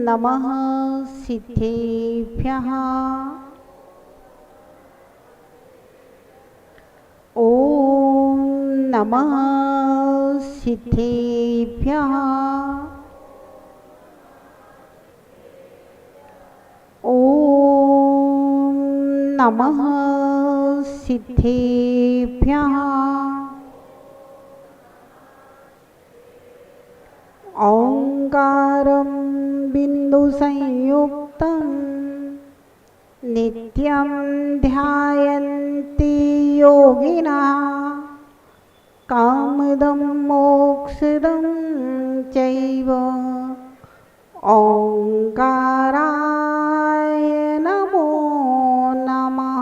नमः सिद्धेभ्यः। ॐ नमः सिद्धेभ्यः। ॐ नमः सिद्धेभ्यः। ओंकारं बिन्दुसंयुक्तं नित्यं ध्यायन्ति योगिनः कामदं मोक्षदं चैव। ओंकाराय नमो नमः।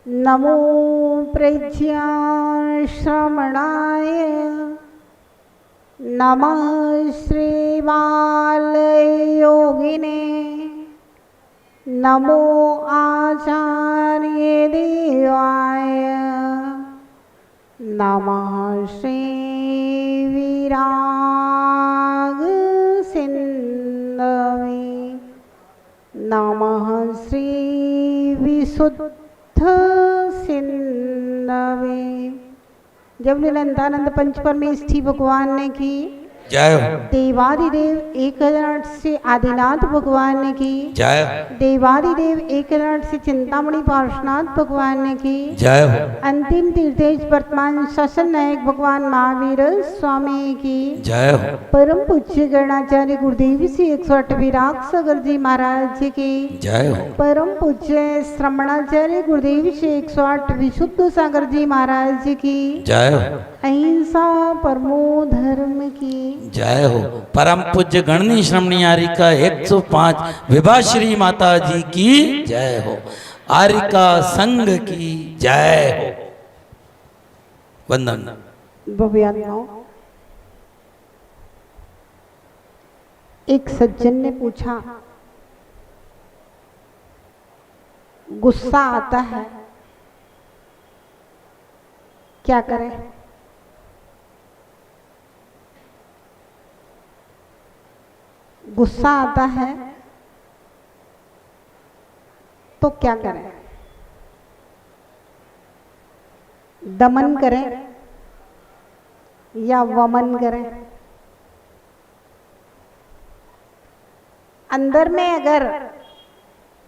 नमो प्रज्ञाश्रमणाय नमः श्रीबालयोगिने। नमो आचार्य देवाय। नमः श्री विराग सिंधवे। नमः श्री विशुद्ध सिंधवे। जब लीलानंद पंच परमेष्ठी भगवान ने की जय हो। देवादिदेव एकनाथ से आदिनाथ भगवान ने की जय हो। देवादिदेव एकनाथ से चिंतामणि पार्श्वनाथ भगवान ने की जय हो। अंतिम तीर्थेश वर्तमान शासन नायक भगवान महावीर स्वामी की जय हो। परम पूज्य गणाचार्य गुरुदेव श्री 108 विराग सागर जी महाराज जी की जय हो। परम पूज्य श्रमणाचार्य गुरुदेव श्री 108 विशुद्ध सागर जी महाराज जी की जय हो। अहिंसा परमो धर्म की जय हो। परम पूज्य गणनी श्रमणी आरिका 105 विभाश्री माता जी की जय हो। आरिका संघ की जय हो। वंदन। भव्यात्माओं, एक सज्जन ने पूछा, गुस्सा आता है, क्या करें? गुस्सा आता है तो क्या करें? दमन करें या वमन करें? अंदर में अगर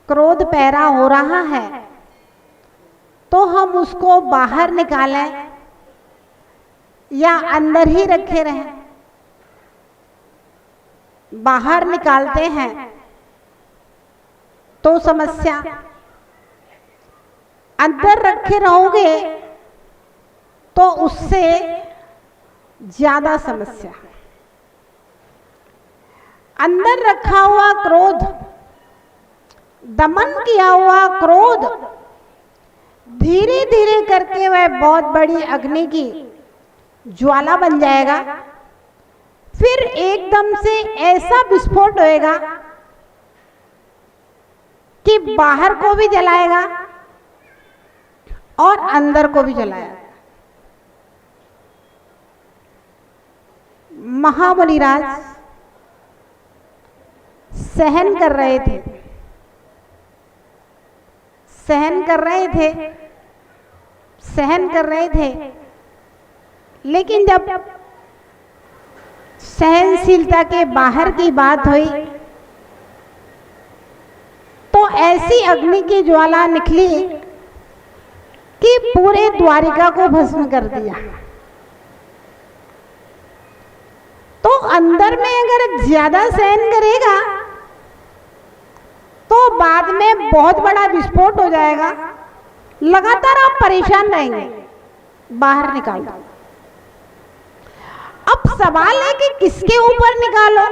क्रोध पैदा हो रहा है तो हम उसको बाहर निकालें या अंदर ही रखे रहें? बाहर निकालते हैं तो समस्या, अंदर रखे रहोगे तो उससे ज्यादा समस्या। अंदर रखा हुआ क्रोध, दमन किया हुआ क्रोध धीरे धीरे करके वह बहुत बड़ी अग्नि की ज्वाला बन जाएगा। फिर एकदम से ऐसा विस्फोट होएगा कि बाहर को भी जलाएगा और अंदर को भी जलाएगा। महाबलिराज सहन कर रहे थे, सहन कर रहे थे, सहन कर रहे थे, लेकिन जब सहनशीलता के बाहर की बात हुई तो ऐसी अग्नि की ज्वाला निकली कि पूरे द्वारिका को भस्म कर दिया। तो अंदर में अगर ज्यादा सहन करेगा तो बाद में बहुत बड़ा विस्फोट हो जाएगा, लगातार आप परेशान रहेंगे। बाहर निकाल दो। अब सवाल है कि किसके ऊपर निकालो?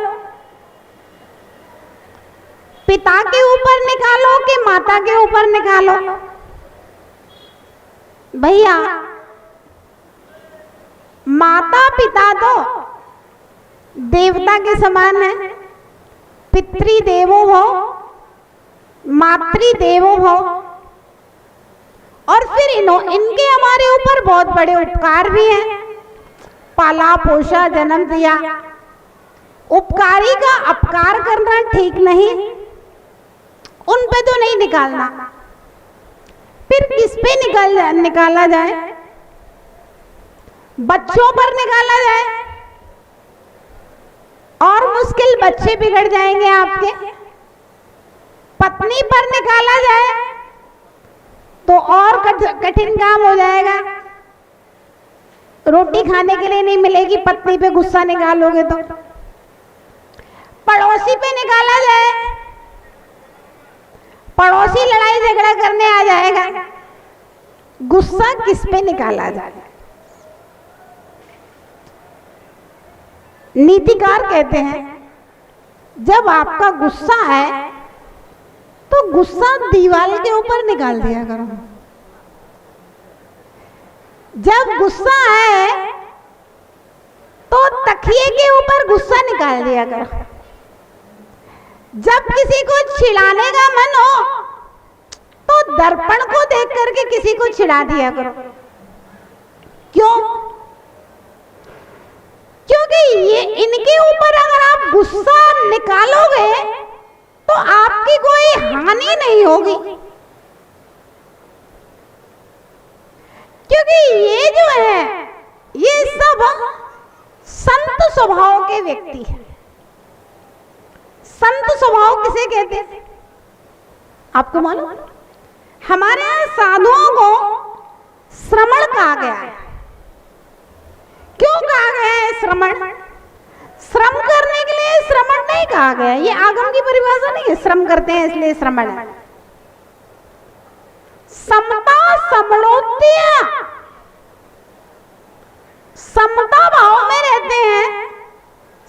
पिता के ऊपर निकालो कि माता के ऊपर निकालो? भैया, माता पिता तो देवता के समान है। पितृदेवो भव, मातृदेवो भव। और फिर इनके हमारे ऊपर बहुत बड़े उपकार भी हैं। पाला पोषा, जन्म दिया, उपकारी का अपकार करना ठीक नहीं, उन पे तो नहीं निकालना, फिर किस पे निकाला जाए? बच्चों पर निकाला जाए और मुश्किल, बच्चे बिगड़ जाएंगे आपके। पत्नी पर निकाला जाए तो और कठिन काम हो जाएगा, रोटी खाने के लिए नहीं मिलेगी पत्नी पे गुस्सा निकालोगे तो। पड़ोसी पे निकाला जाए, पड़ोसी लड़ाई झगड़ा करने आ जाएगा, गुस्सा किस पे निकाला जाए? नीतिकार कहते हैं जब आपका गुस्सा है तो गुस्सा दीवार के ऊपर निकाल दिया करो। जब गुस्सा है तो तकिए के ऊपर गुस्सा निकाल दिया करो। जब किसी को चिढ़ाने का मन हो तो दर्पण को देख करके किसी को चिढ़ा दिया करो। क्यों? क्योंकि ये इनके ऊपर अगर आप गुस्सा निकालोगे तो आपकी कोई हानि नहीं होगी, क्योंकि ये जो है ये सब संत स्वभाव के व्यक्ति हैं। संत स्वभाव किसे कहते हैं आपको मालूम? हमारे यहाँ साधुओं को श्रमण कहा गया है। क्यों कहा गया है श्रमण? श्रम करने के लिए श्रमण नहीं कहा गया, ये आगम की परिभाषा नहीं है। श्रम करते हैं इसलिए श्रमण है। समता समणोत्य, समता भाव में रहते हैं,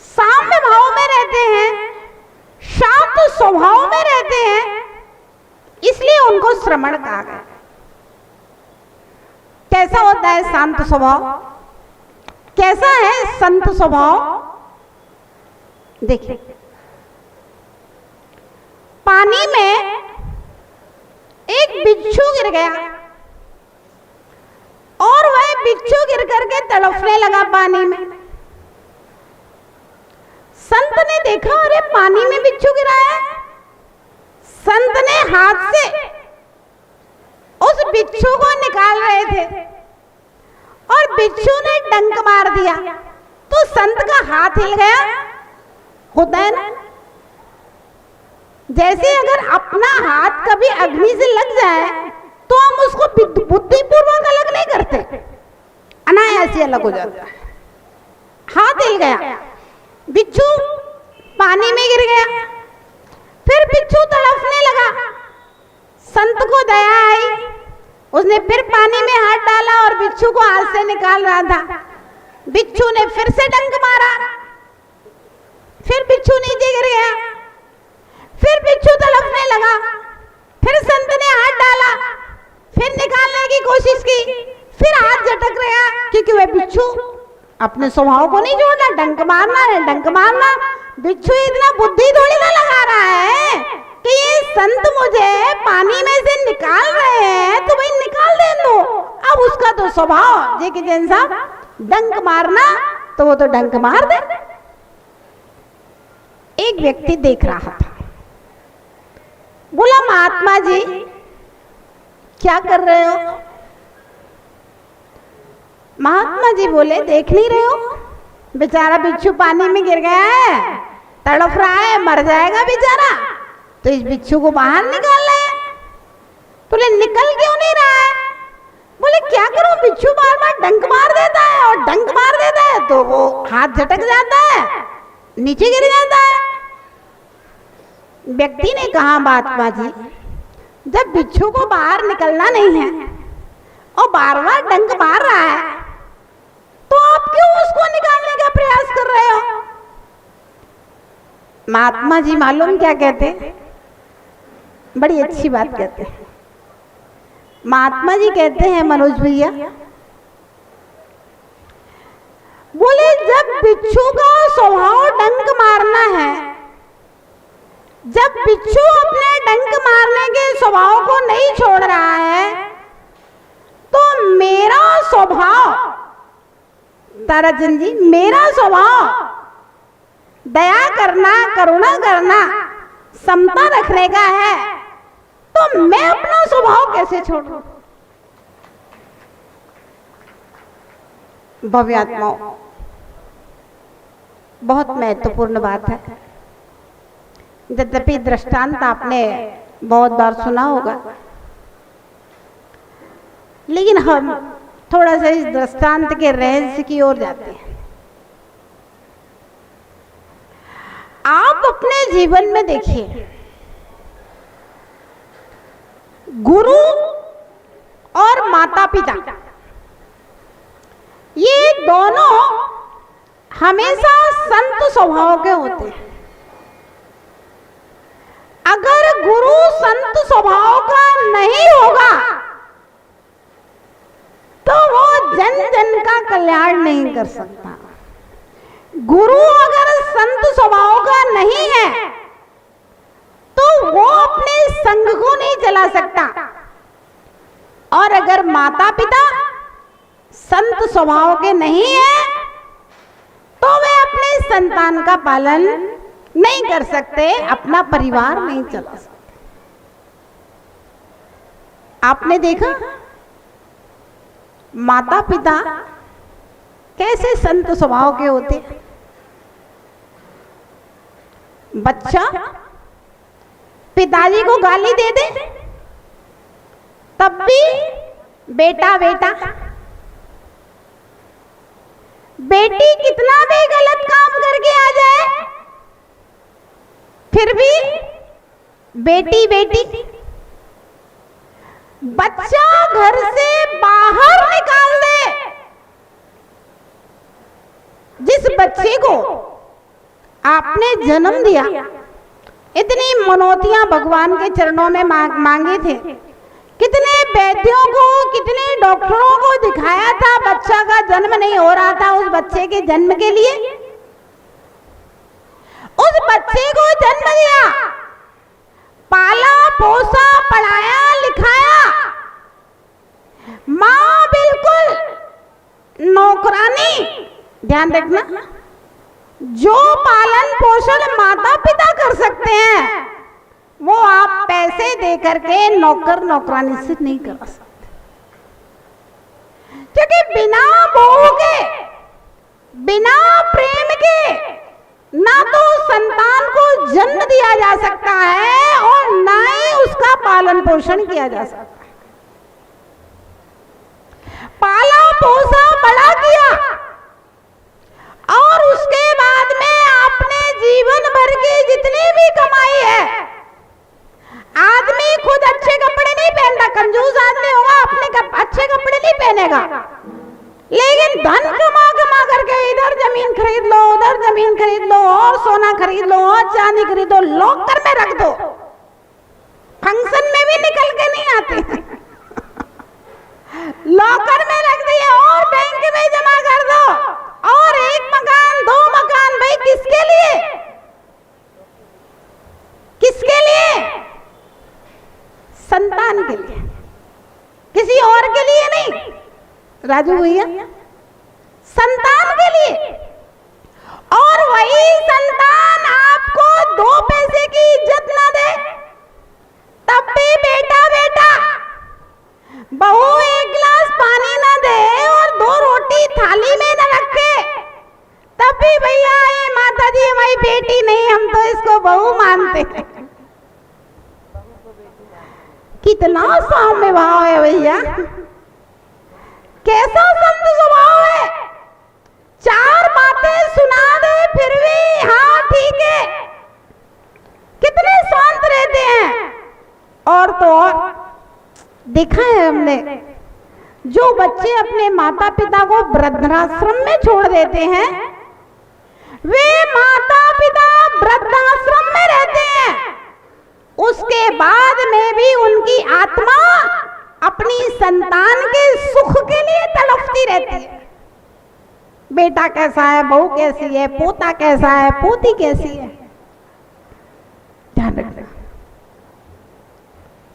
साम्य भाव में रहते हैं, शांत स्वभाव में रहते हैं, इसलिए उनको श्रमण कहा गया। कैसा होता है शांत स्वभाव? कैसा है संत स्वभाव? देखिए, पानी में एक बिच्छू गिर गया और वह बिच्छू गिर करके तड़फने लगा पानी में। संत ने देखा अरे पानी में बिच्छू गिरा है। संत ने हाथ से उस बिच्छू को निकाल रहे थे और बिच्छू ने डंक मार दिया तो संत का हाथ हिल गया। होता है ना, जैसे अगर अपना हाथ कभी अग्नि से लग जाए तो हम उसको बुद्धिपूर्वक अलग नहीं करते, अनायास ही अलग हो जाता है। हाथ हिल गया, बिच्छू पानी में गिर गया, फिर बिच्छू तड़फने लगा। संत को दया आई, उसने फिर पानी में हाथ डाला और बिच्छू को हाथ से निकाल रहा था। बिच्छू ने फिर से डंक मारा, फिर बिच्छू नीचे गिर गया, फिर बिच्छू तड़फने लगा, फिर संत ने हाथ डाला, फिर निकालने की कोशिश की, फिर हाथ झटक गया, क्योंकि वह बिच्छू अपने स्वभाव को नहीं छोड़ना, डंक मारना है, डंक मारना। बिच्छू इतना बुद्धि थोड़ी ना लगा रहा है कि ये संत मुझे पानी में से निकाल रहे हैं तो भाई निकाल दे दो। अब उसका तो स्वभाव जे कि जैसा डंक मारना, तो वो तो डंक मार दे। एक व्यक्ति देख रहा था, बोला महात्मा जी क्या कर रहे हो? महात्मा जी बोले देख नहीं रहे हो, बेचारा बिच्छू पानी में गिर गया है, तड़फ रहा है, मर जाएगा बेचारा, तो इस बिच्छू को बाहर निकाल रहे हैं। बोले निकल क्यों नहीं रहा है? बोले क्या करूं, बिच्छू बार बार डंक मार देता है और डंक मार देता है तो वो हाथ झटक जाता है, नीचे गिर जाता है। व्यक्ति ने कहा महात्मा जी जब बिच्छू को बाहर निकलना नहीं है और बार बार डंक मार रहा है तो आप क्यों उसको निकालने का प्रयास कर रहे हो? महात्मा जी मालूम क्या कहते? बड़ी अच्छी बात कहते हैं। महात्मा जी कहते हैं मनोज भैया, बोले जब बिच्छू का स्वभाव डंक मारना है, जब बिच्छू अपने डंक मारने के स्वभाव को नहीं छोड़ रहा है तो मेरा स्वभाव, ताराचंद जी, मेरा स्वभाव दया करना, करुणा करना, समता रखने का है, तो मैं अपना स्वभाव कैसे छोड़ूं? भव्यात्माओं, बहुत महत्वपूर्ण बात है। यद्यपि दृष्टांत आपने बहुत बार सुना होगा, लेकिन हम थोड़ा सा इस दृष्टांत के रहस्य की ओर जाते हैं। आप अपने जीवन में देखिए, गुरु और माता पिता ये दोनों हमेशा संत स्वभाव के होते हैं। अगर गुरु संत स्वभाव का नहीं होगा तो वो जन जन का कल्याण नहीं कर सकता। गुरु अगर संत स्वभाव का नहीं है तो वो अपने संग को नहीं चला सकता, और अगर माता पिता संत स्वभाव के नहीं है तो वे अपने संतान का पालन नहीं कर सकते, अपना परिवार नहीं चला सकते। आपने देखा माता पिता कैसे संत स्वभाव के होते। बच्चा पिताजी को गाली दे दे तब भी बेटा बेटा, बेटी कितना भी गलत काम करके आ जाए फिर भी बेटी बेटी। बच्चा घर से बाहर निकाल दे, जिस बच्चे को आपने जन्म दिया, इतनी मनौतियां भगवान के चरणों में मांगे थे, कितने वैद्यों को, कितने डॉक्टरों को दिखाया था, बच्चा का जन्म नहीं हो रहा था। उस बच्चे के जन्म के लिए उस बच्चे को जन्म दिया, पाला पोसा, पढ़ाया लिखाया। माँ बिल्कुल नौकरानी। ध्यान रखना, जो पालन पोषण माता पिता कर सकते हैं वो आप पैसे दे करके नौकर नौकरानी से नहीं कर सकते, क्योंकि बिना मोह के, बिना प्रेम के ना तो संतान को जन्म दिया जा सकता है और ना ही उसका पालन पोषण किया जा सकता है। पाला पोसा बड़ा किया और उसके बाद में आपने जीवन भर की जितनी भी कमाई है, आदमी खुद अच्छे कपड़े नहीं पहनता, कंजूस आदमी होगा अपने अच्छे कपड़े नहीं पहनेगा, लेकिन धन कमा कमा करके इधर जमीन खरीद लो, उधर जमीन खरीद लो, और सोना खरीद लो, और चांदी खरीद लो, लॉकर में रख दो, फंक्शन में भी निकल के नहीं आते लॉकर में रख दिए और बैंक में जमा कर दो, और एक मकान, दो मकान, भाई किसके लिए? किसके लिए? संतान के लिए, किसी और के लिए नहीं। राजू भैया, संतान के लिए। और वही संतान आपको 2 पैसे की इज्जत ना दे तब भी बेटा बेटा, बहू 1 गिलास पानी ना दे और 2 रोटी थाली में न रखे तब भी भैया ये माता जी हमारी बेटी नहीं, हम तो इसको बहू मानते हैं। कितना सौम्य भाव है भैया, कैसा संत स्वभाव है। 4 बातें सुना दे फिर भी हाँ ठीक है, कितने शांत रहते हैं। और तो और देखा है हमने, जो बच्चे अपने माता पिता को वृद्धाश्रम में छोड़ देते हैं, वे माता पिता वृद्धाश्रम में रहते हैं, उसके बाद में भी उनकी आत्मा अपनी संतान के सुख के लिए तड़पती रहती है। बेटा कैसा है, बहू कैसी है, पोता कैसा है, पोती कैसी है। ध्यान रखना,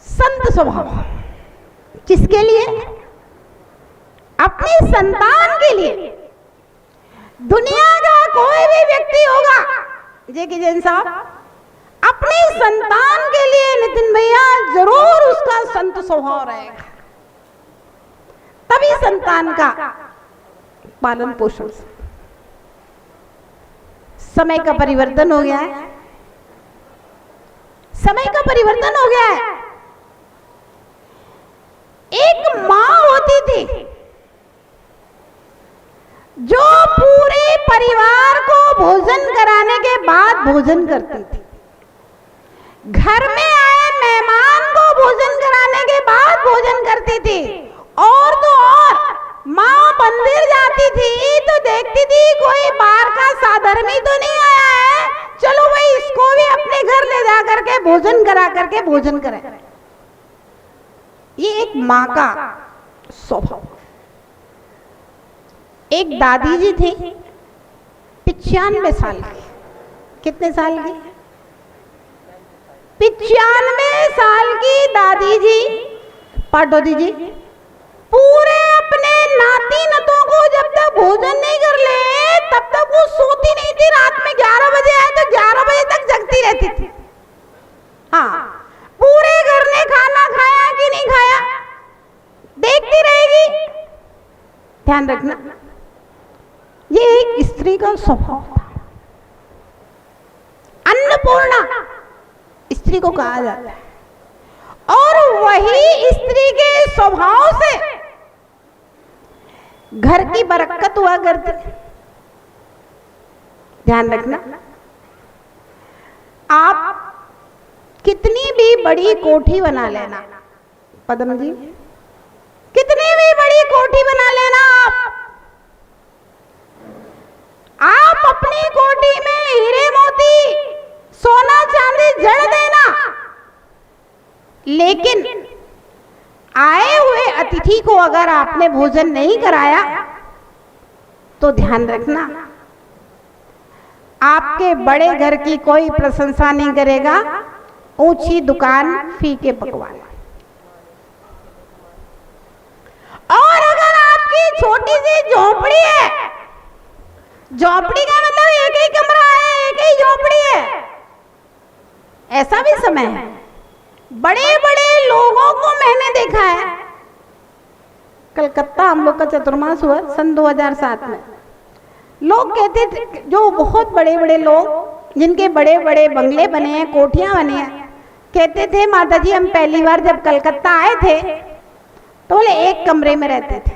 संत स्वभाव किसके लिए? अपनी संतान के लिए। दुनिया का कोई भी व्यक्ति होगा जय की जैन साहब, अपनी संतान के लिए नितिन भैया जरूर उसका संत स्वभाव रहेगा, तभी संतान का पालन पोषण। समय का परिवर्तन हो गया है, समय का परिवर्तन हो गया है। एक मां होती थी जो पूरे परिवार को भोजन कराने के बाद भोजन करती थी। घर में आए मेहमान को भोजन कराने के बाद भोजन करती थी। और तो और मां मंदिर जाती थी तो देखती थी कोई बाहर का साधर्मी तो नहीं आया है, चलो भाई इसको भी अपने घर ले जा करके भोजन करा करके भोजन करें। ये एक मां का स्वभाव। एक दादी जी थी 95 साल की। कितने साल की? 95 साल की दादी जी पाटोदी जी पूरे अपने नाती नतों को जब तक भोजन नहीं कर ले तब तक वो सोती नहीं थी। रात में 11 बजे आए तो 11 बजे तक जगती रहती थी। हाँ, पूरे घर ने खाना खाया कि नहीं खाया देखती रहेगी। ध्यान रखना, ये एक स्त्री का स्वभाव था। अन्नपूर्णा स्त्री को कहा जाता है, और वही स्त्री के स्वभाव से घर की बरकत हुआ करती। ध्यान रखना, आप कितनी भी बड़ी कोठी बना लेना, पद्म जी, कितनी भी बड़ी कोठी बना लेना, आप अपनी कोठी में हीरे मोती सोना चांदी जड़ देना, लेकिन आए हुए अतिथि को अगर आपने भोजन नहीं कराया तो ध्यान रखना आपके बड़े घर की कोई प्रशंसा नहीं करेगा। ऊंची दुकान फीके पकवान। और अगर आपकी छोटी सी झोपड़ी है, झोपड़ी का मतलब एक ही कमरा है, एक ही झोपड़ी है, ऐसा भी समय है। बड़े बड़े लोगों को मैंने देखा है, कलकत्ता हम लोग का चतुर्मास हुआ सन 2007 में। लोग कहते थे, जो बहुत बड़े बड़े लोग जिनके बड़े बड़े बंगले बने हैं, कोठियां बनी हैं, कहते थे माता जी हम पहली बार जब कलकत्ता आए थे तो बोले एक कमरे में रहते थे,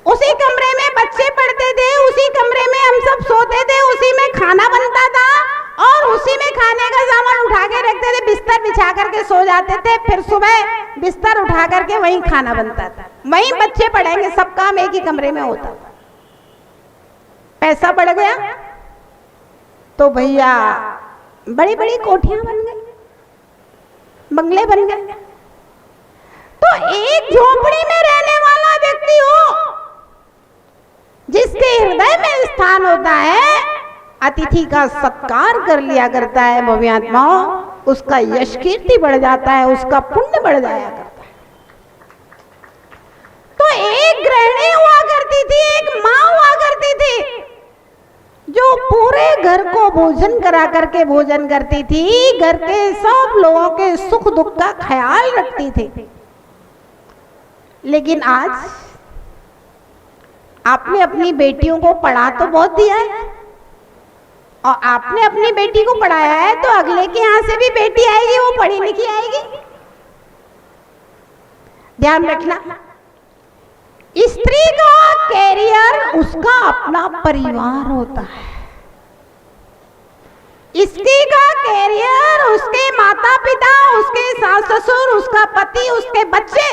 उसी कमरे में बच्चे पढ़ते थे, उसी कमरे में हम सब सोते थे, उसी में खाना बनता था और उसी में खाने का सामान उठा के रखते थे, बिस्तर बिछा करके सो जाते थे, फिर सुबह बिस्तर उठा करके वहीं खाना बनता था, वहीं बच्चे पढ़ेंगे, सब काम एक ही कमरे में होता था। पैसा बढ़ गया तो भैया बड़ी बड़ी कोठियां बन गई, बंगले बन गए। तो एक झोपड़ी में रहने वाला व्यक्ति हो जिसके हृदय में स्थान होता है, अतिथि का सत्कार कर लिया करता है भव्यात्मा, उसका यश कीर्ति बढ़ जाता है, उसका पुण्य बढ़ जाया करता है। तो एक गृहिणी हुआ करती थी, एक मां हुआ करती थी जो पूरे घर को भोजन करा करके भोजन करती थी, घर के सब लोगों के सुख दुख का ख्याल रखती थी। लेकिन आज आपने अपनी बेटियों को पढ़ा तो बहुत दिया है, और आपने अपनी बेटी को पढ़ाया है तो अगले के यहां से भी बेटी आएगी, वो पढ़ी लिखी आएगी। ध्यान रखना, स्त्री का कैरियर उसका अपना परिवार होता है। स्त्री का कैरियर उसके माता पिता, उसके सास ससुर, उसका पति, उसके बच्चे,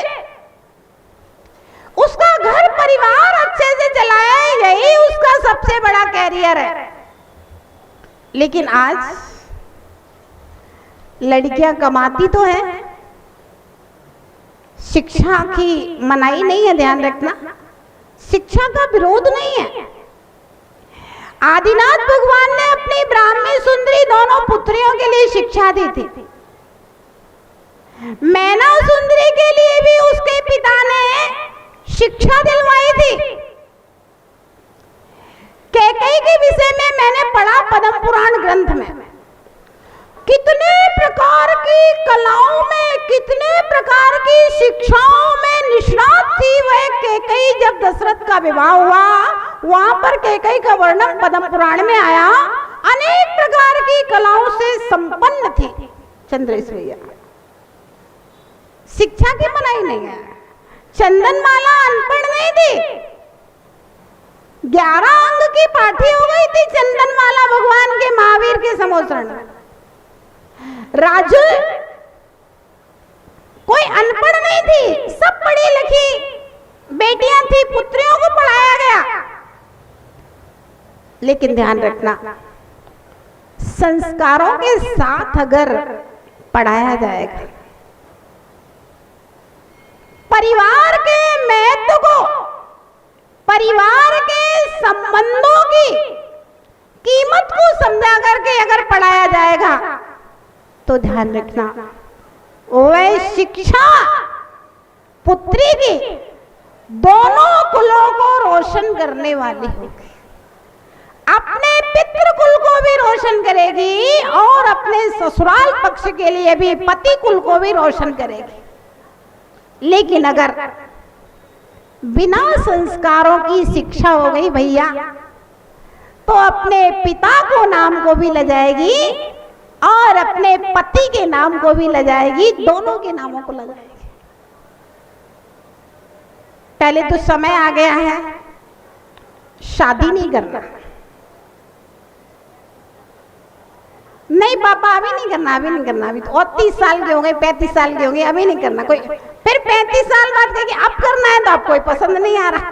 उसका घर परिवार अच्छे से चलाए, यही उसका सबसे बड़ा कैरियर है। लेकिन आज लड़कियां कमाती तो है, शिक्षा की मनाही नहीं है, ध्यान रखना, शिक्षा का विरोध नहीं है। आदिनाथ भगवान ने अपनी ब्राह्मी सुंदरी दोनों पुत्रियों के लिए शिक्षा दी थी। मैना सुंदरी के लिए भी उसके पिता ने शिक्षा दिलवाई थी। कैकेयी के विषय में मैंने पढ़ा पद्म पुराण ग्रंथ में, कितने प्रकार की कलाओं में, कितने प्रकार की शिक्षाओं में निष्णात थी वह कैकेयी। जब दशरथ का विवाह हुआ वहां पर कैकेयी का वर्णन पद्म पुराण में आया, अनेक प्रकार की कलाओं से संपन्न थी चंद्रेश भैया। शिक्षा की मनाही नहीं है, चंदनमाला अनपढ़ नहीं थी, 11 अंग की पाठी हो गई थी चंदनमाला भगवान के महावीर के समोसरण में। राजू कोई अनपढ़ नहीं थी, सब पढ़ी लिखी बेटियां थी, पुत्रियों को पढ़ाया गया। लेकिन ध्यान रखना, संस्कारों के साथ अगर पढ़ाया जाएगा, परिवार के महत्व को, परिवार के संबंधों की कीमत को समझा करके अगर पढ़ाया जाएगा तो ध्यान रखना वह शिक्षा पुत्री की दोनों कुलों को रोशन करने वाली होगी। अपने पितृकुल को भी रोशन करेगी और अपने ससुराल पक्ष के लिए भी पति कुल को भी रोशन करेगी। लेकिन अगर बिना संस्कारों की शिक्षा हो गई भैया तो अपने पिता को नाम को भी ले जाएगी और अपने पति के नाम को भी ले जाएगी, दोनों के नामों को ले जाएगी। पहले तो समय आ गया है शादी नहीं करना। नहीं पापा अभी नहीं करना, अभी नहीं करना, अभी तो और 30 साल के हो गए, 35 साल के हो गए, अभी नहीं करना। कोई फिर 35 साल बाद कहेगी अब करना है तो आपको कोई पसंद नहीं आ रहा।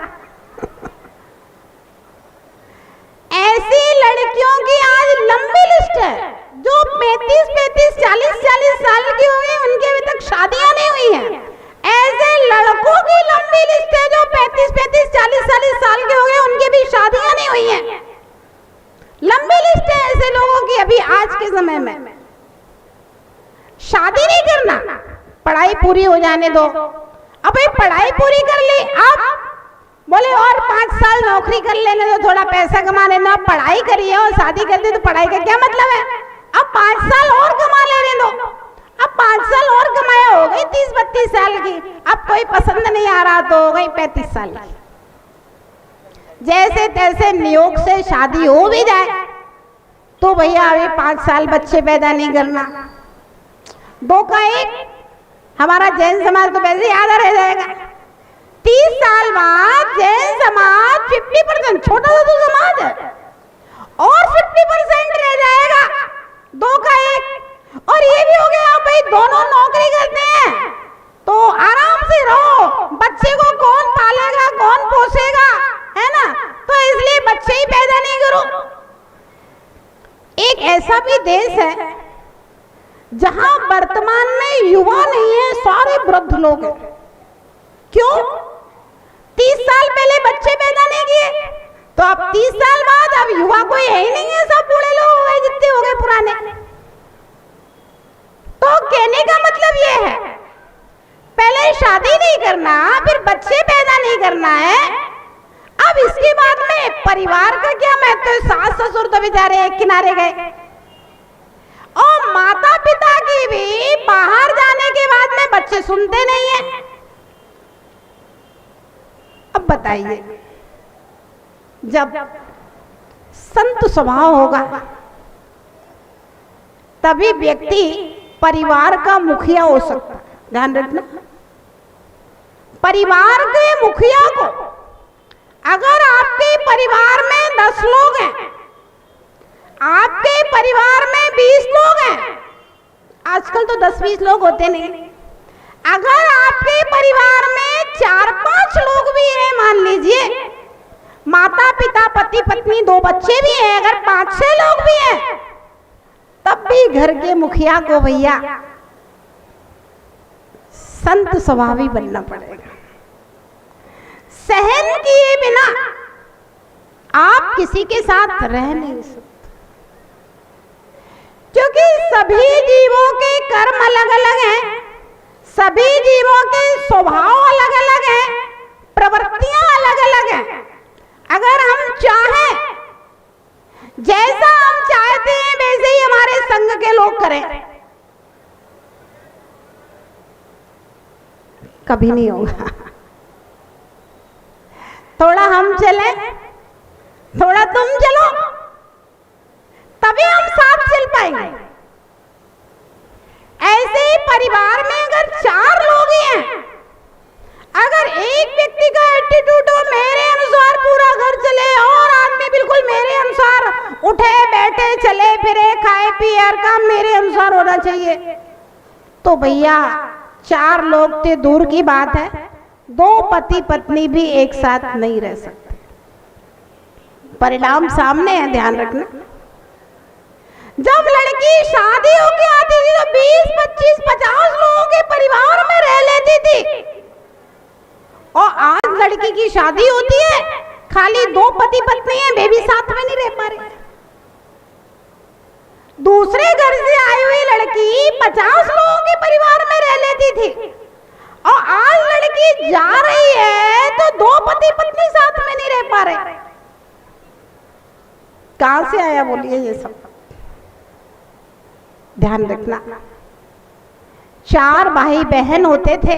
ऐसी लड़कियों की आज लंबी लिस्ट है जो 35, 40 साल की हो गई, उनकी अभी तक शादियां नहीं हुई हैं। ऐसे लड़कों की लंबी लिस्ट है जो 35, 40 साल के हो गए, उनकी भी शादियां नहीं हुई हैं। लंबी लिस्ट है ऐसे लोगों की अभी आज के समय में। शादी नहीं करना, पढ़ाई पूरी हो जाने दो। अब भाई पढ़ाई पूरी कर ली, अब बोले और 5 साल नौकरी कर लेने दो, थोड़ा पैसा कमा लेना। पढ़ाई करी है और शादी कर दी तो पढ़ाई का क्या मतलब है? अब 5 साल और कमा लेने दो। अब 5 साल और कमाया, हो गई 30-32 साल की। अब कोई पसंद नहीं आ रहा तो हो गई 35 साल की। जैसे तैसे नियोग से शादी हो भी जाए तो भैया अभी 5 साल बच्चे पैदा नहीं करना। 2 का 1, हमारा जैन समाज तो वैसे आधा रह जाएगा। 30 साल बाद जैन समाज 50%, छोटा सा तो समाज है, और 50% रह जाएगा। 2 का 1। और ये भी हो गया भाई दोनों नौकरी करते हैं तो आराम से रहो, बच्चे को कौन पालेगा, कौन पोसेगा, है ना? तो इसलिए बच्चे ही पैदा नहीं करो। एक ऐसा भी देश है जहां वर्तमान में युवा नहीं है, सारे वृद्ध लोग हैं। क्यों? 30 साल पहले बच्चे पैदा नहीं किए तो अब 30 साल बाद अब युवा कोई है ही नहीं है, सब बूढ़े लोग हो गए जितने हो गए पुराने। तो कहने का मतलब ये है, पहले शादी नहीं करना, फिर बच्चे पैदा नहीं करना है। अब इसके बाद में परिवार का क्या महत्व है? सास ससुर तो बेचारे एक किनारे गए, और माता पिता की भी बाहर जाने के बाद में बच्चे सुनते नहीं है। अब बताइए, जब संत स्वभाव होगा तभी व्यक्ति परिवार का मुखिया हो सकता। ध्यान रखना, परिवार के मुखिया को, अगर आपके परिवार में 10 लोग हैं, आपके परिवार में 20 लोग हैं, आजकल तो 10-20 लोग होते नहीं, अगर आपके परिवार में 4-5 लोग भी हैं, मान लीजिए माता पिता पति पत्नी 2 बच्चे भी हैं, अगर 5-6 लोग भी हैं, तब भी घर के मुखिया को भैया संत स्वभावी बनना पड़ेगा। सहन किए बिना आप किसी के साथ रह नहीं सकते, क्योंकि सभी जीवों के कर्म अलग अलग हैं, सभी जीवों के स्वभाव अलग अलग हैं, प्रवृत्तियां अलग अलग हैं। अगर हम चाहें जैसा हम चाहते हैं वैसे ही हमारे संघ के लोग करें, कभी नहीं होगा। थोड़ा हम चले, थोड़ा तुम चलो, तभी हम साथ चल पाएंगे। ऐसे ही परिवार में अगर 4 लोग ही हैं, अगर एक व्यक्ति का एटीट्यूड हो मेरे अनुसार पूरा घर चले और आदमी बिल्कुल मेरे अनुसार उठे बैठे चले फिरे खाए पिए हर काम मेरे अनुसार होना चाहिए, तो भैया 4 लोग तो दूर की बात है, 2 पति पत्नी भी एक साथ नहीं रह सकते। परिणाम सामने है, ध्यान रखना। जब लड़की शादी होके आती थी तो 20, 25, 50 लोगों के परिवार में रह लेती थी, और आज लड़की की शादी होती है खाली 2 पति पत्नी हैं, वे भी साथ में नहीं रह पा रहे। दूसरे घर से आई हुई लड़की 50 लोगों के परिवार में रह लेती थी, और आज लड़की जा रही है तो 2 पति पत्नी साथ में नहीं रह पा रहे। कहां से आया बोलिए ये सब? ध्यान रखना। 4 भाई बहन होते थे,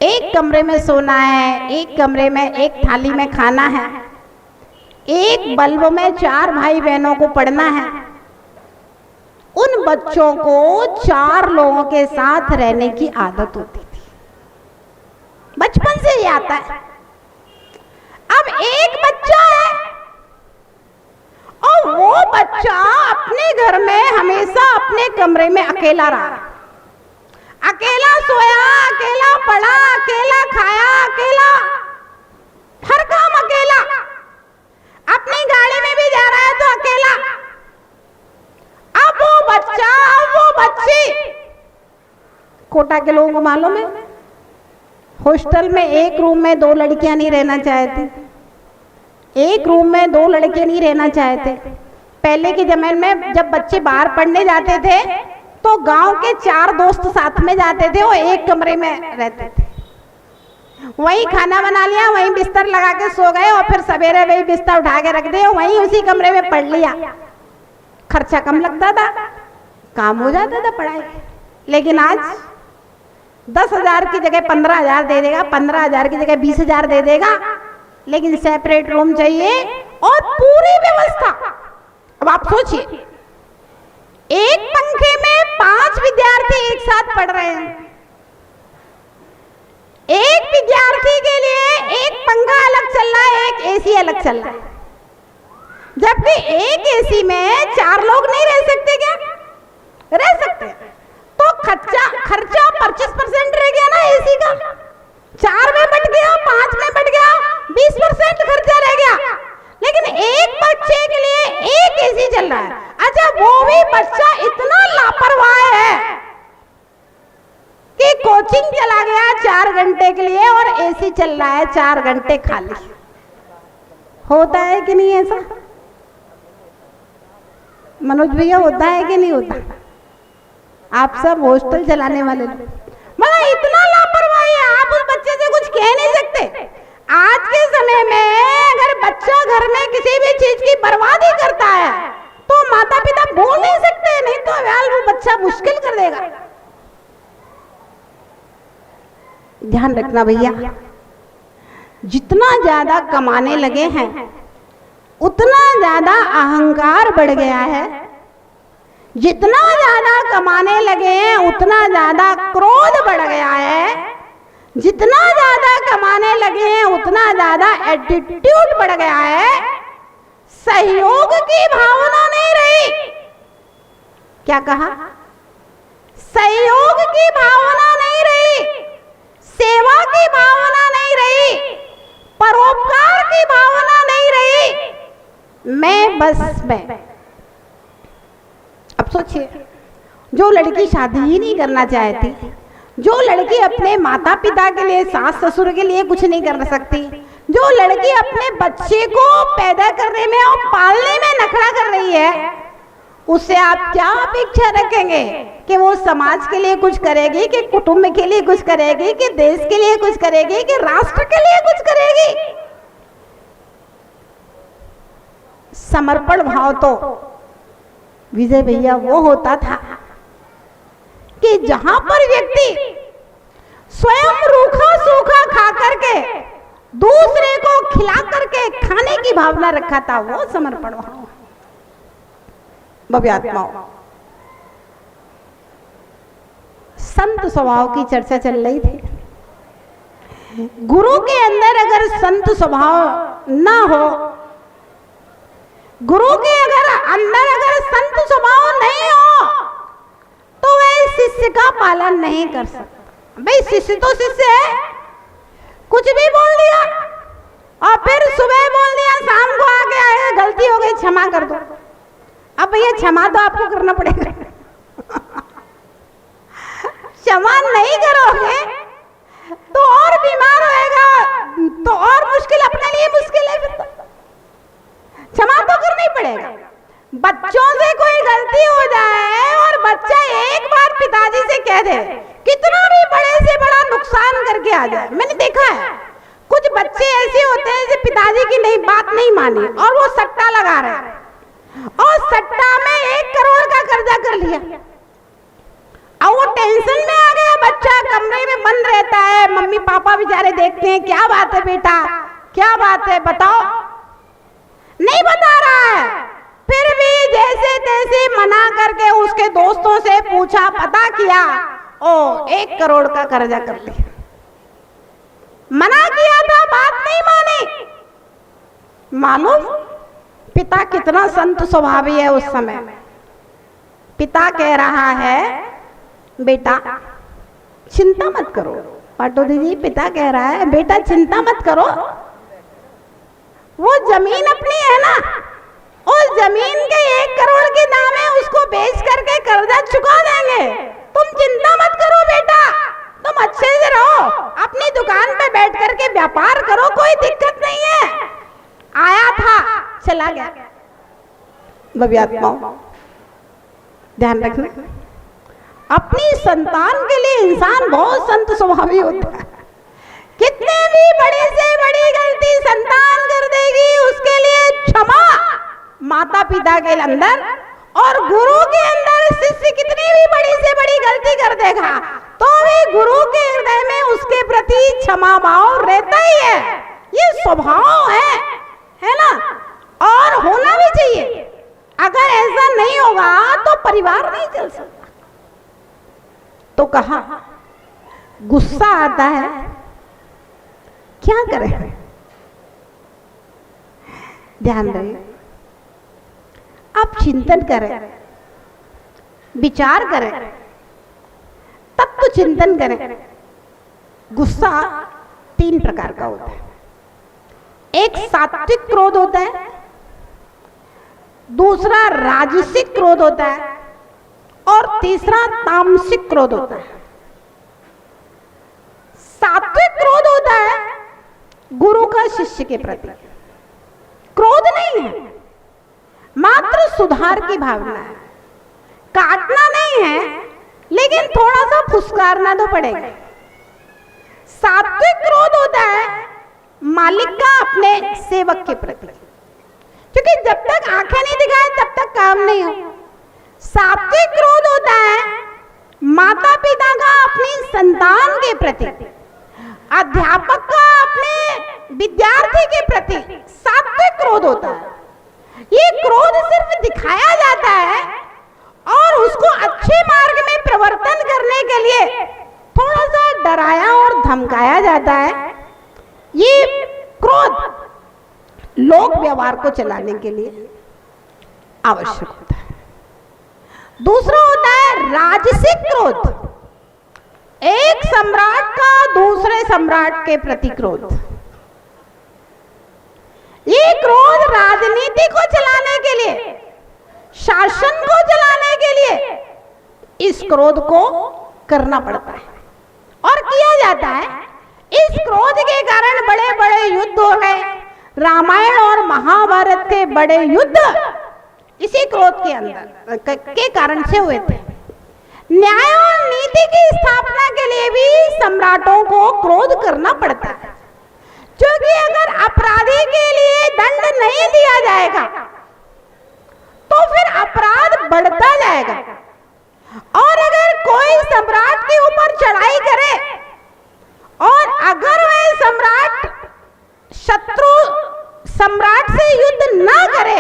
एक कमरे में सोना है, एक कमरे में एक थाली में खाना है, एक बल्ब में 4 भाई बहनों को पढ़ना है। उन बच्चों को 4 लोगों के साथ रहने की आदत होती थी, बचपन से ही आता है। अब एक बच्चा है और वो बच्चा अपने घर में हमेशा अपने कमरे में अकेला रहा, अकेला सोया, अकेला पढ़ा, अकेला खाया, अकेला हर काम अकेला, अपनी गाड़ी में भी जा रहा है तो अकेला। अब वो बच्चा, अब वो बच्ची, कोटा के लोगों को मालूम है हॉस्टल में एक रूम में 2 लड़कियां नहीं रहना चाहती, एक रूम में 2 लड़के नहीं रहना चाहते। पहले के जमाने में जब बच्चे बाहर पढ़ने जाते थे तो गांव के 4 दोस्त साथ में जाते थे, वो एक कमरे में रहते थे, वहीं खाना बना लिया, वहीं बिस्तर लगा के सो गए, और फिर सवेरे वही बिस्तर उठा के रख दिया, वहीं उसी कमरे में पढ़ लिया। खर्चा कम लगता था, काम हो जाता था पढ़ाई। लेकिन आज 10,000 की जगह 15,000 दे देगा, 15,000 की जगह 20,000 दे देगा, लेकिन सेपरेट रूम चाहिए और पूरी व्यवस्था। अब आप सोचिए, एक पंखे में 5 विद्यार्थी एक साथ पढ़ रहे हैं, एक विद्यार्थी के लिए एक पंखा अलग चल रहा है, एक एसी अलग चल रहा है, जबकि एक एसी में 4 लोग नहीं रह सकते। क्या रह सकते? तो खर्चा 25% रह गया ना एसी का, 4 में बढ़ गया, 5 में बढ़ गया, 20% खर्चा रह गया। लेकिन एक बच्चे के लिए एक एसी चल रहा है। अच्छा, वो भी बच्चा इतना लापरवाह है कि कोचिंग चला गया 4 घंटे के लिए और एसी चल रहा है 4 घंटे खाली। होता है कि नहीं ऐसा मनोज भैया? होता है कि नहीं होता? आप सब हॉस्टल चलाने वाले लोग, मतलब इतना लापरवाह है, आप उस बच्चे से कुछ कह नहीं सकते। आज के समय में अगर बच्चा घर में किसी भी चीज की बर्बादी करता है तो माता पिता बोल नहीं सकते, नहीं तो यार वो बच्चा मुश्किल कर देगा। ध्यान रखना भैया, जितना ज्यादा कमाने लगे हैं उतना ज्यादा अहंकार बढ़ गया है, जितना ज्यादा कमाने लगे हैं उतना ज्यादा क्रोध बढ़ गया है, जितना ज्यादा कमाने लगे हैं उतना ज्यादा एटीट्यूड बढ़ गया है, सहयोग की भावना नहीं रही। क्या कहा? सहयोग की भावना नहीं रही, सेवा की भावना नहीं रही, परोपकार की भावना नहीं रही, मैं बस मैं। अब सोचिए, जो लड़की शादी ही नहीं करना चाहती, जो लड़की अपने माता पिता के लिए, सास ससुर के लिए कुछ नहीं कर सकती, जो लड़की अपने बच्चे को पैदा करने में और पालने में नखरा कर रही है, उससे आप क्या अपेक्षा रखेंगे कि वो समाज के लिए कुछ करेगी, कि कुटुंब के लिए कुछ करेगी, कि देश के लिए कुछ करेगी, कि राष्ट्र के लिए कुछ करेगी? समर्पण भाव तो विजय भैया वो होता था कि जहां पर व्यक्ति स्वयं रूखा सूखा खा करके दूसरे को खिला करके खाने की भावना रखा था, वो समर्पण भाव। भव्यात्माओं, संत स्वभाव की चर्चा चल रही थी। गुरु के अंदर अगर संत स्वभाव ना हो, गुरु के अंदर अगर संत स्वभाव नहीं हो, तो वह शिष्य का पालन नहीं कर सकता। भाई शिष्य तो शिष्य है, कुछ भी बोल दिया और फिर सुबह बोल दिया, शाम को आके आए गलती हो गई क्षमा कर दो। अब भैया क्षमा तो आपको करना पड़ेगा। क्षमा नहीं करोगे तो और बीमार होएगा, तो और मुश्किल, अपने लिए मुश्किल है। फिर क्षमा तो करना ही पड़ेगा। बच्चों से कोई गलती हो जाए और बच्चा एक बार पिताजी से कह दे, कितना भी बड़े से बड़ा नुकसान करके आ जाए। मैंने देखा है कुछ बच्चे ऐसे होते हैं जैसे पिताजी की नहीं बात नहीं मानी और वो सट्टा लगा रहे हैं, और सट्टा में 1 करोड़ का कर्जा कर लिया, और वो टेंशन में आ गया। बच्चा कमरे में बंद रहता है, मम्मी पापा बेचारे देखते हैं, क्या बात है बेटा, क्या बात है बताओ, नहीं बता रहा है। फिर भी जैसे तैसे मना करके उसके दोस्तों से पूछा, पता किया, ओ 1 करोड़ का कर्जा कर लिया। मना किया था, बात नहीं मानी। मालूम पिता कितना संत स्वभावी है। उस समय पिता कह रहा है, बेटा चिंता मत करो। पाटो दीदी, पिता कह रहा है, बेटा चिंता मत करो, वो जमीन अपनी है ना, उस जमीन के 1 करोड़ के दाम है, उसको बेच करके कर्जा चुका देंगे। तुम चिंता मत करो बेटा, तुम अच्छे से रहो, अपनी दुकान पे बैठ करके व्यापार करो, कोई दिक्कत नहीं है। आया था, चला गया। भव्यात्माओं, ध्यान रखना, अपनी संतान के लिए इंसान बहुत संत स्वभावी होता है। कितने भी बड़ी से बड़ी गलती संतान कर देगी, उसके लिए क्षमा माता पिता के अंदर और गुरु के अंदर। शिष्य कितनी भी बड़ी से बड़ी गलती कर देगा तो भी गुरु के हृदय में उसके प्रति क्षमा भाव रहता ही है। ये स्वभाव है ना, और होना भी चाहिए। अगर ऐसा नहीं होगा तो परिवार नहीं चल सकता। तो कहा गुस्सा आता है, क्या करें? ध्यान रहे, आप चिंतन करें, विचार करें, तत्व चिंतन करें। गुस्सा 3 प्रकार का होता है। एक सात्विक क्रोध होता है, दूसरा राजसिक क्रोध होता है, और तीसरा तामसिक क्रोध होता है। सात्विक क्रोध होता है गुरु का शिष्य के प्रति। क्रोध नहीं है, मात्र सुधार की भावना है। काटना नहीं है, लेकिन थोड़ा सा फुसकारना तो पड़ेगा। सात्विक क्रोध होता है मालिक का अपने सेवक के प्रति, क्योंकि जब तक आंखें नहीं दिखाए तब तक काम नहीं हो। सात्विक क्रोध होता है माता पिता का अपनी संतान के प्रति, अध्यापक का अपने विद्यार्थी के प्रति सात्विक क्रोध होता है। ये क्रोध सिर्फ दिखाया जाता है और उसको अच्छे मार्ग में प्रवर्तन करने के लिए थोड़ा सा डराया और धमकाया जाता है। ये क्रोध लोक व्यवहार को चलाने के लिए आवश्यक होता है। दूसरा होता है राजसिक क्रोध, एक सम्राट का दूसरे सम्राट के प्रति क्रोध। ये क्रोध राजनीति को चलाने के लिए, शासन को चलाने के लिए इस क्रोध को करना पड़ता है और किया जाता है। इस क्रोध के कारण बड़े बड़े युद्ध हो गए। रामायण और महाभारत के बड़े युद्ध इसी क्रोध के अंदर के कारण से हुए थे। न्याय और नीति की स्थापना के लिए भी सम्राटों को क्रोध करना पड़ता है, क्योंकि अगर अपराधी के लिए दंड नहीं दिया जाएगा तो फिर अपराध बढ़ता जाएगा। और अगर कोई सम्राट के ऊपर चढ़ाई करे और अगर वह सम्राट शत्रु सम्राट से युद्ध ना करे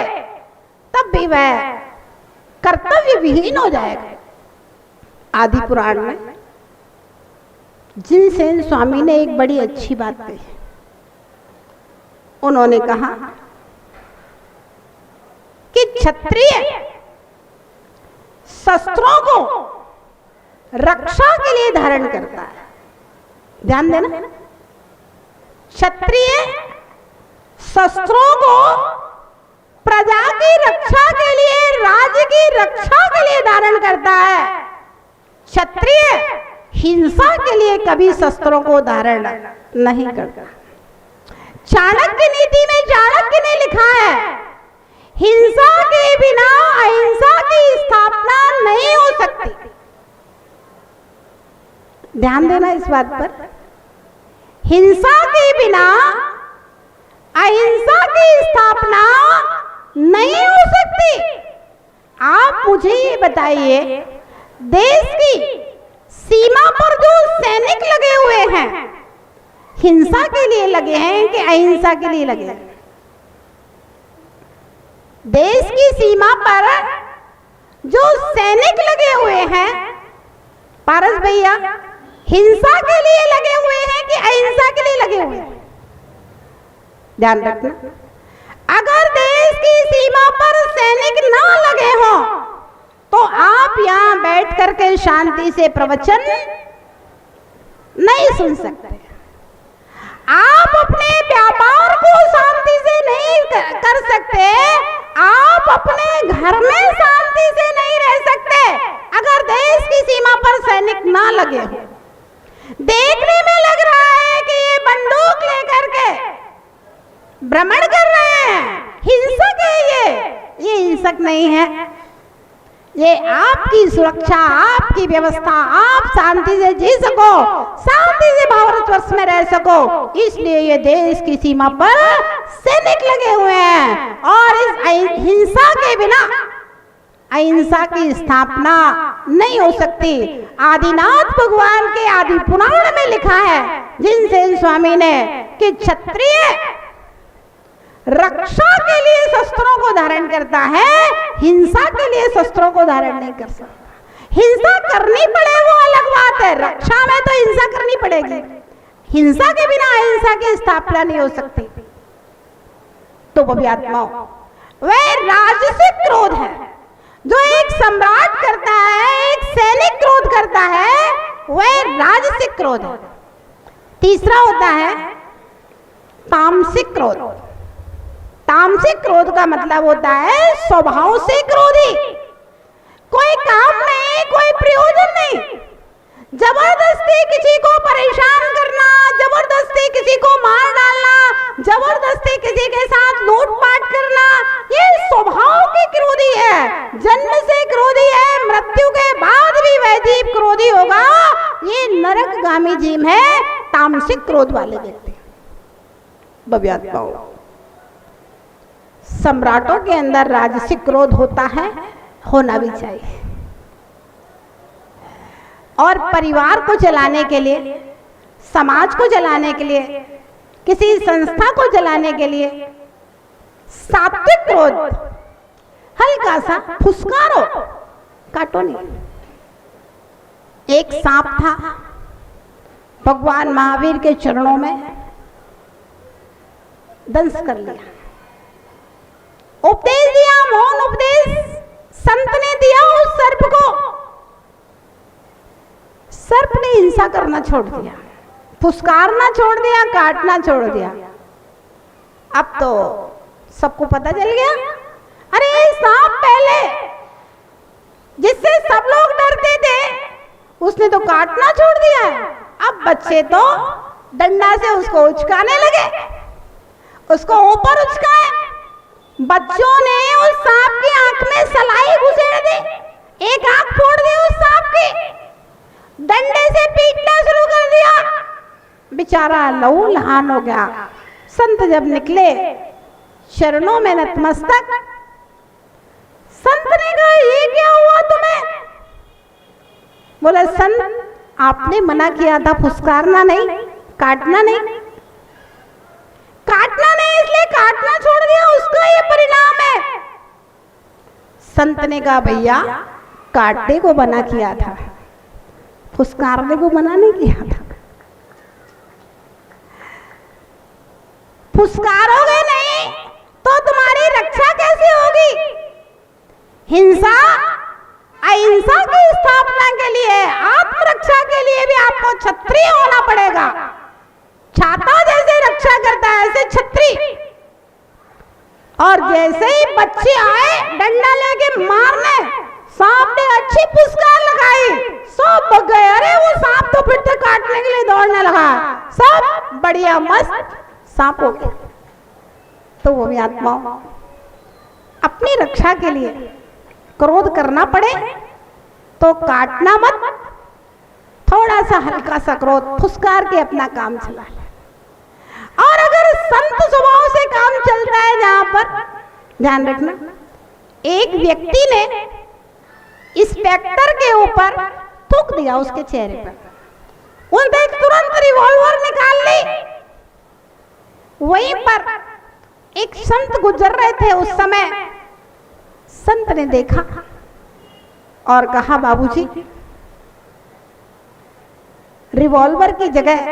तब भी वह कर्तव्य विहीन हो जाएगा। आदि पुराण में जिनसेन स्वामी ने एक बड़ी अच्छी बात कही। उन्होंने कहा कि क्षत्रिय शस्त्रों को रक्षा के लिए धारण करता है। ध्यान देना, क्षत्रिय शस्त्रों को प्रजा की रक्षा के लिए, राज्य की रक्षा के लिए धारण करता है। क्षत्रिय हिंसा के लिए कभी शस्त्रों को धारण नहीं करता। चाणक्य नीति में चाणक्य ने लिखा है, हिंसा के बिना अहिंसा की स्थापना नहीं हो सकती। ध्यान देना इस बात पर, हिंसा के बिना अहिंसा की स्थापना नहीं हो सकती। आप मुझे ये बताइए, देश की सीमा पर जो सैनिक लगे हुए हैं, हिंसा के लिए लगे हैं कि अहिंसा के लिए लगे हैं? देश की सीमा पर जो सैनिक लगे हुए हैं, पारस भैया, हिंसा के लिए लगे हुए हैं कि अहिंसा के लिए लगे हुए हैं? ध्यान रखना, अगर देश की सीमा पर सैनिक ना लगे हो तो आप यहां बैठ करके शांति से प्रवचन नहीं सुन सकते। आप अपने व्यापार को शांति से नहीं कर सकते, आप अपने घर में शांति से नहीं रह सकते अगर देश की सीमा पर सैनिक ना लगे हो। देखने में लग रहा है कि ये बंदूक लेकर के भ्रमण कर रहे हैं, हिंसक है ये हिंसक नहीं है। ये आपकी सुरक्षा, आपकी व्यवस्था, आप शांति से जी सको, शांति से भारतवर्ष में रह सको, इसलिए ये देश की सीमा पर सैनिक लगे हुए हैं। और इस हिंसा के बिना अहिंसा की स्थापना नहीं हो सकती। आदिनाथ भगवान के आदि पुराण में लिखा है जिनसेन स्वामी ने कि क्षत्रिय रक्षा के लिए शस्त्रों को धारण करता है, हिंसा के लिए शस्त्रों को धारण नहीं कर सकता। हिंसा करनी पड़े वो अलग बात है, रक्षा में तो हिंसा करनी पड़ेगी। हिंसा के बिना अहिंसा की स्थापना नहीं हो सकती। तो भव्यात्माओं, वह राजसिक क्रोध है जो एक सम्राट करता है, एक सैनिक क्रोध करता है, वह राजसिक क्रोध है। तीसरा होता है तामसिक क्रोध। तामसिक क्रोध का मतलब होता है स्वभाव से क्रोधी, कोई काम नहीं, कोई प्रयोजन नहीं, जबरदस्ती किसी को परेशान करना, जबरदस्ती किसी को मार डालना, जबरदस्ती किसी के साथ लूटपाट करना, ये स्वभाव के क्रोधी है, जन्म से क्रोधी है, मृत्यु के बाद भी वह जीव क्रोधी होगा। ये नरकगामी जीव है, तामसिक क्रोध वाले व्यक्ति। भव्यात्माओं, सम्राटों के अंदर राजसिक क्रोध होता है, होना भी चाहिए। और परिवार को चलाने के लिए, समाज को चलाने के लिए, किसी संस्था को चलाने के लिए सात्विक क्रोध, हल्का सा फुसकारो, काटो नहीं। एक सांप था भगवान महावीर के चरणों में, दंश कर लिया। उपदेश दिया, मौन उपदेश संत ने दिया उस सर्प को। सर्प ने हिंसा करना छोड़ दिया, फुसकारना छोड़ दिया, काटना छोड़ दिया। अब तो सबको पता चल गया, अरे सांप पहले जिससे सब लोग डरते थे उसने तो काटना छोड़ दिया है। अब बच्चे तो डंडा से उसको उचकाने लगे, उसको ऊपर उचकाए। बच्चों ने उस सांप की आंख में सलाई घुसेड़ दी, एक आंख फोड़ दी उस सांप की, डंडे से पीटना शुरू कर दिया। बेचारा लहू लहान हो गया। संत जब निकले चरणों में नतमस्तक, बोले संत आपने मना किया था फुसकारना नहीं, काटना नहीं। काटना नहीं इसलिए काटना छोड़ दिया, उसका ये परिणाम है। संत ने कहा भैया काटने को मना किया था, फुसकारने को मना नहीं किया था। फुसकारोगे नहीं तो तुम्हारी रक्षा कैसे होगी? हिंसा अहिंसा की स्थापना के लिए, आत्मरक्षा के लिए भी आपको क्षत्रिय होना पड़ेगा। छाता जैसे रक्षा करता है ऐसे क्षत्रिय। और जैसे ही बच्चे आए डंडा लेके मारने, सांप ने अच्छी फुसकार लगाई, सब भग गए। अरे वो सांप तो फिर से काटने के लिए दौड़ने लगा, सब बढ़िया मस्त सांप हो गया। तो वो भी आत्मा अपनी रक्षा के लिए क्रोध करना पड़े तो काटना मत, थोड़ा सा हल्का सा क्रोध फुसकार के अपना काम चला ले। और अगर संत स्वभाव से काम चलता है, जहां पर ध्यान रखना, एक व्यक्ति ने इंस्पेक्टर के ऊपर थूक दिया उसके चेहरे पर, उसने तुरंत रिवॉल्वर निकाल ली। वहीं पर एक संत गुजर रहे थे उस समय, संत ने देखा और कहा बाबूजी रिवॉल्वर की जगह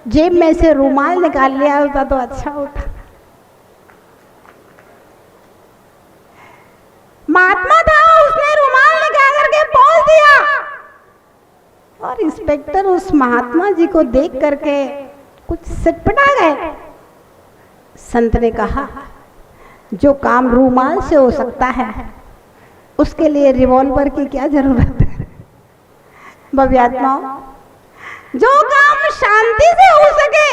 जेब में से रुमाल निकाल लिया होता तो अच्छा होता। महात्मा था, उसने रुमाल निकाल करके पहुंच दिया। और इंस्पेक्टर उस महात्मा जी को देख करके कुछ सिटपटा गए। संत ने कहा जो काम रुमाल से हो सकता है उसके लिए रिवॉल्वर की क्या जरूरत है? भव्यात्माओं, जो काम शांति से हो सके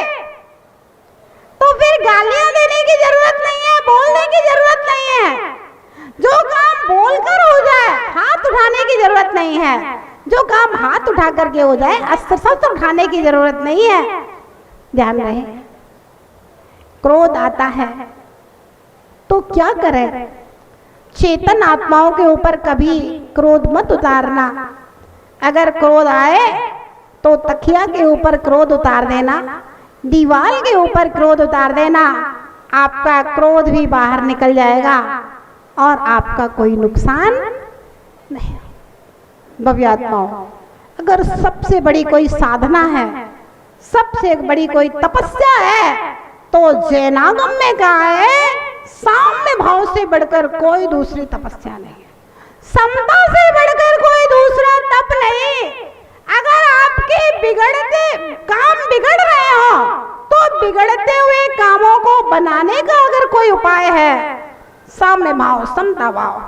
तो फिर गालियां देने की जरूरत नहीं है, बोलने की जरूरत नहीं है। जो काम बोलकर हो जाए, हाथ उठाने की जरूरत नहीं है। जो काम हाथ उठा करके हो जाए, अस्त्र शस्त्र उठाने की जरूरत नहीं है। ध्यान रहे, क्रोध आता है तो क्या करें? चेतन आत्माओं के ऊपर कभी क्रोध मत उतारना। अगर क्रोध आए तो तकिया के ऊपर क्रोध उतार देना, दीवार के ऊपर क्रोध उतार देना, आपका क्रोध भी बाहर निकल जाएगा और आपका कोई नुकसान नहीं। भव्यात्माओं, अगर सबसे बड़ी कोई साधना है, सबसे बड़ी कोई तपस्या है तो जैनागम में कहा है साम्य भाव से बढ़कर कोई दूसरी तपस्या नहीं है, समता से बढ़कर कोई दूसरा तप नहीं। अगर आपके बिगड़ते काम बिगड़ रहे हो तो बिगड़ते हुए कामों को बनाने का अगर कोई उपाय है, साम्य भाव, समता भाव।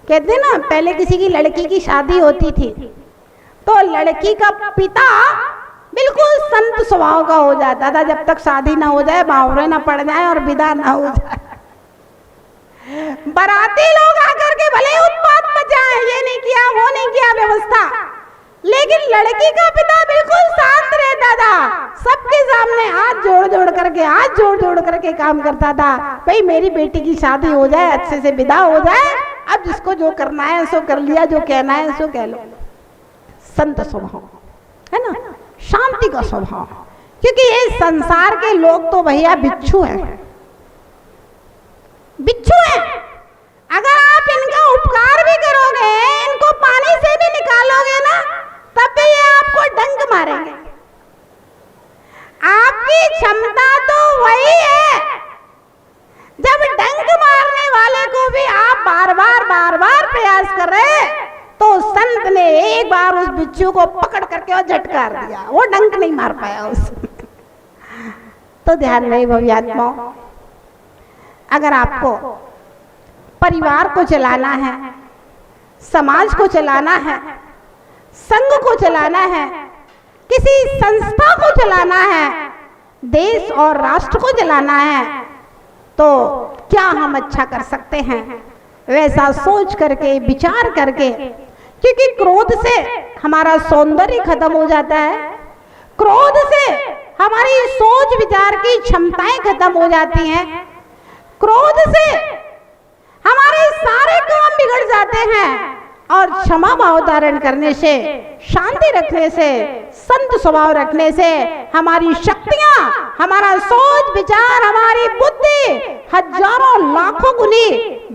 कहते हैं ना, पहले किसी की लड़की की शादी होती थी तो लड़की का पिता बिल्कुल संत स्वभाव का हो जाता था, जब तक शादी ना हो जाए, बावरे ना पड़ जाए और विदा ना हो जाए। बाराती लोग आकर के भले उत्पात मचाए, ये नहीं किया वो नहीं किया व्यवस्था, लेकिन लड़की का पिता बिल्कुल शांत रहता था। सबके सामने हाथ जोड़ जोड़ करके काम करता था, भाई मेरी बेटी की शादी हो जाए, अच्छे से विदा हो जाए, अब जिसको जो करना है सो कर लिया, जो कहना है सो कह लो। संत स्वभाव है ना, शांति का स्वभाव। क्योंकि ये संसार के लोग तो भैया बिच्छू हैं, बिच्छू हैं। अगर आप इनका उपकार भी करोगे, इनको पानी से भी निकालोगे ना, तब भी ये आपको डंक मारेंगे। आपकी क्षमता तो वही है, जब डंक मारने वाले को भी आप बार बार प्रयास कर रहे, तो संत ने एक बार उस बिच्छू को पकड़ करके और झटकार दिया, वो डंक नहीं मार पाया उस। तो ध्यान रहे भव्यात्माओं, अगर आपको परिवार को चलाना है, समाज को चलाना है, संघ को चलाना है, किसी संस्था को चलाना है, देश और राष्ट्र को चलाना है, तो क्या हम अच्छा कर सकते हैं, वैसा सोच करके, विचार करके। क्योंकि क्रोध से हमारा सौंदर्य खत्म हो जाता है, क्रोध से हमारी सोच विचार की क्षमताएं खत्म हो जाती हैं, क्रोध से हमारे सारे काम बिगड़ जाते हैं। और क्षमा भाव धारण करने से, शांति रखने से, संत स्वभाव रखने से हमारी शक्तियां, हमारा सोच विचार, हमारी बुद्धि हजारों लाखों गुनी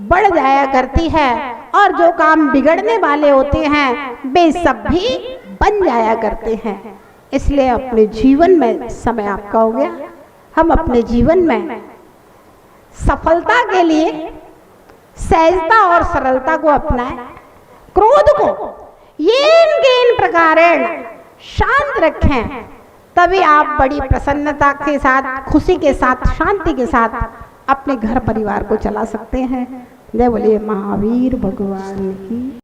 बढ़ जाया करती है और जो काम बिगड़ने वाले होते हैं वे सब भी बन जाया करते हैं। इसलिए अपने जीवन में समय आपका हो गया, हम अपने जीवन में सफलता के लिए सहजता और सरलता को अपनाएं, क्रोध को इन प्रकारेण शांत रखें, तभी आप बड़ी प्रसन्नता के साथ, खुशी के साथ, शांति के साथ अपने घर परिवार को चला सकते हैं। जय बोलिए महावीर भगवान की।